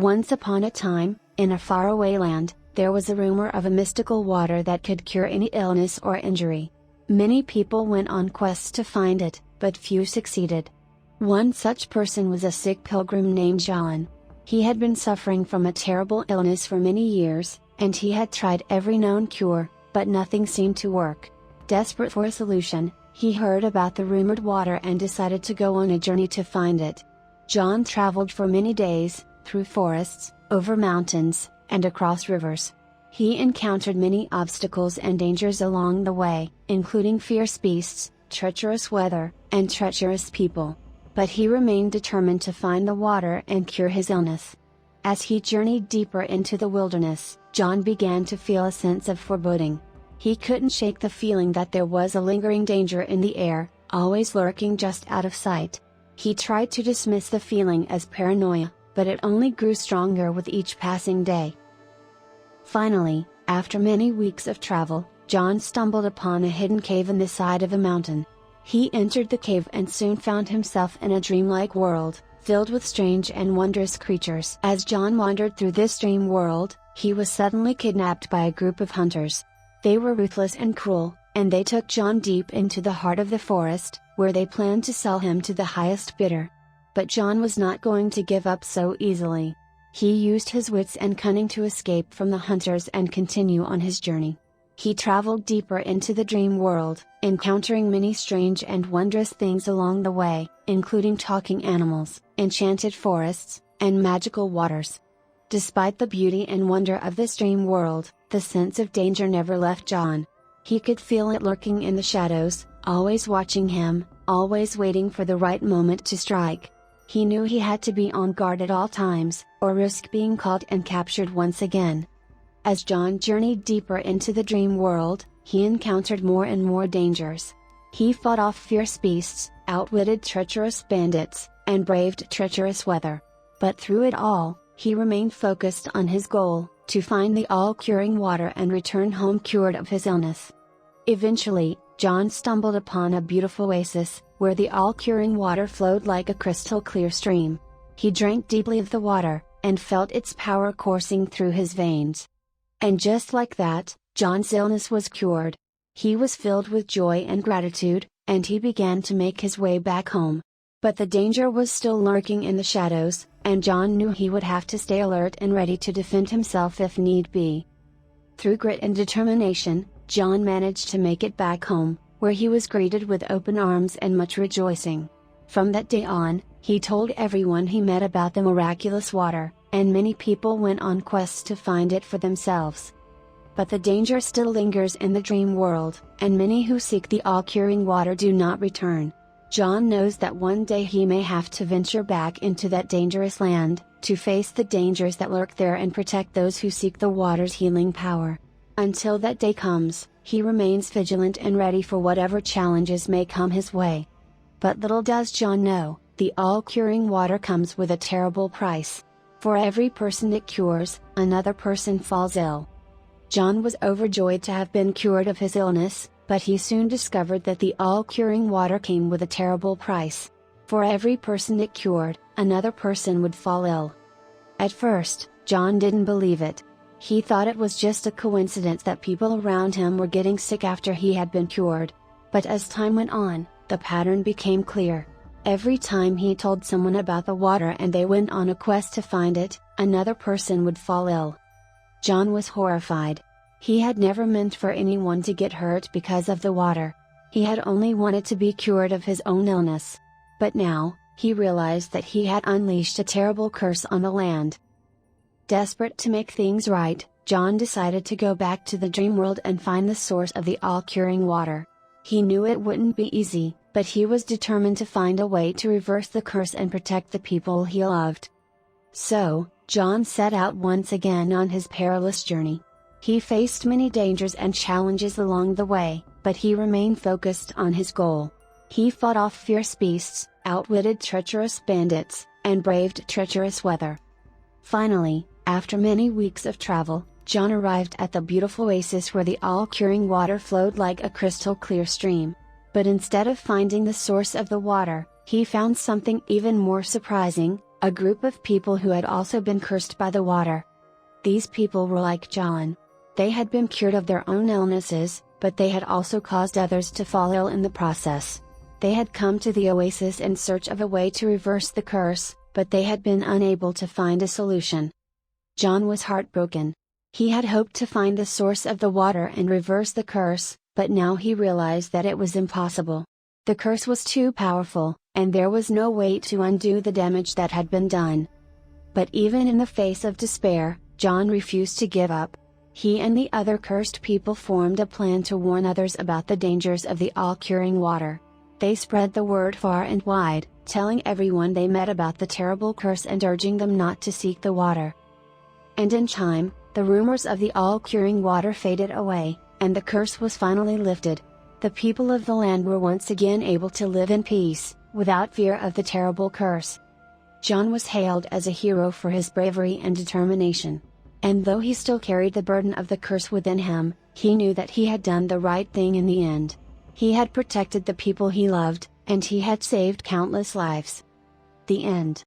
Once upon a time, in a faraway land, there was a rumor of a mystical water that could cure any illness or injury. Many people went on quests to find it, but few succeeded. One such person was a sick pilgrim named John. He had been suffering from a terrible illness for many years, and he had tried every known cure, but nothing seemed to work. Desperate for a solution, he heard about the rumored water and decided to go on a journey to find it. John traveled for many days, through forests, over mountains, and across rivers. He encountered many obstacles and dangers along the way, including fierce beasts, treacherous weather, and treacherous people. But he remained determined to find the water and cure his illness. As he journeyed deeper into the wilderness, John began to feel a sense of foreboding. He couldn't shake the feeling that there was a lingering danger in the air, always lurking just out of sight. He tried to dismiss the feeling as paranoia, but it only grew stronger with each passing day. Finally, after many weeks of travel, John stumbled upon a hidden cave in the side of a mountain. He entered the cave and soon found himself in a dreamlike world, filled with strange and wondrous creatures. As John wandered through this dream world, he was suddenly kidnapped by a group of hunters. They were ruthless and cruel, and they took John deep into the heart of the forest, where they planned to sell him to the highest bidder. But John was not going to give up so easily. He used his wits and cunning to escape from the hunters and continue on his journey. He traveled deeper into the dream world, encountering many strange and wondrous things along the way, including talking animals, enchanted forests, and magical waters. Despite the beauty and wonder of this dream world, the sense of danger never left John. He could feel it lurking in the shadows, always watching him, always waiting for the right moment to strike. He knew he had to be on guard at all times, or risk being caught and captured once again. As John journeyed deeper into the dream world, he encountered more and more dangers. He fought off fierce beasts, outwitted treacherous bandits, and braved treacherous weather. But through it all, he remained focused on his goal, to find the all-curing water and return home cured of his illness. Eventually, John stumbled upon a beautiful oasis, where the all-curing water flowed like a crystal-clear stream. He drank deeply of the water, and felt its power coursing through his veins. And just like that, John's illness was cured. He was filled with joy and gratitude, and he began to make his way back home. But the danger was still lurking in the shadows, and John knew he would have to stay alert and ready to defend himself if need be. Through grit and determination, John managed to make it back home, where he was greeted with open arms and much rejoicing. From that day on, he told everyone he met about the miraculous water, and many people went on quests to find it for themselves. But the danger still lingers in the dream world, and many who seek the all-curing water do not return. John knows that one day he may have to venture back into that dangerous land, to face the dangers that lurk there and protect those who seek the water's healing power. Until that day comes, he remains vigilant and ready for whatever challenges may come his way. But little does John know, the all-curing water comes with a terrible price. For every person it cures, another person falls ill. John was overjoyed to have been cured of his illness, but he soon discovered that the all-curing water came with a terrible price. For every person it cured, another person would fall ill. At first, John didn't believe it. He thought it was just a coincidence that people around him were getting sick after he had been cured. But as time went on, the pattern became clear. Every time he told someone about the water and they went on a quest to find it, another person would fall ill. John was horrified. He had never meant for anyone to get hurt because of the water. He had only wanted to be cured of his own illness. But now, he realized that he had unleashed a terrible curse on the land. Desperate to make things right, John decided to go back to the dream world and find the source of the all-curing water. He knew it wouldn't be easy, but he was determined to find a way to reverse the curse and protect the people he loved. So, John set out once again on his perilous journey. He faced many dangers and challenges along the way, but he remained focused on his goal. He fought off fierce beasts, outwitted treacherous bandits, and braved treacherous weather. Finally, after many weeks of travel, John arrived at the beautiful oasis where the all-curing water flowed like a crystal-clear stream. But instead of finding the source of the water, he found something even more surprising. a group of people who had also been cursed by the water. These people were like John. They had been cured of their own illnesses, but they had also caused others to fall ill in the process. They had come to the oasis in search of a way to reverse the curse, but they had been unable to find a solution. John was heartbroken. He had hoped to find the source of the water and reverse the curse, but now he realized that it was impossible. The curse was too powerful, and there was no way to undo the damage that had been done. But even in the face of despair, John refused to give up. He and the other cursed people formed a plan to warn others about the dangers of the all-curing water. They spread the word far and wide, telling everyone they met about the terrible curse and urging them not to seek the water. And in time, the rumors of the all-curing water faded away, and the curse was finally lifted. The people of the land were once again able to live in peace, without fear of the terrible curse. John was hailed as a hero for his bravery and determination. And though he still carried the burden of the curse within him, he knew that he had done the right thing in the end. He had protected the people he loved, and he had saved countless lives. The end.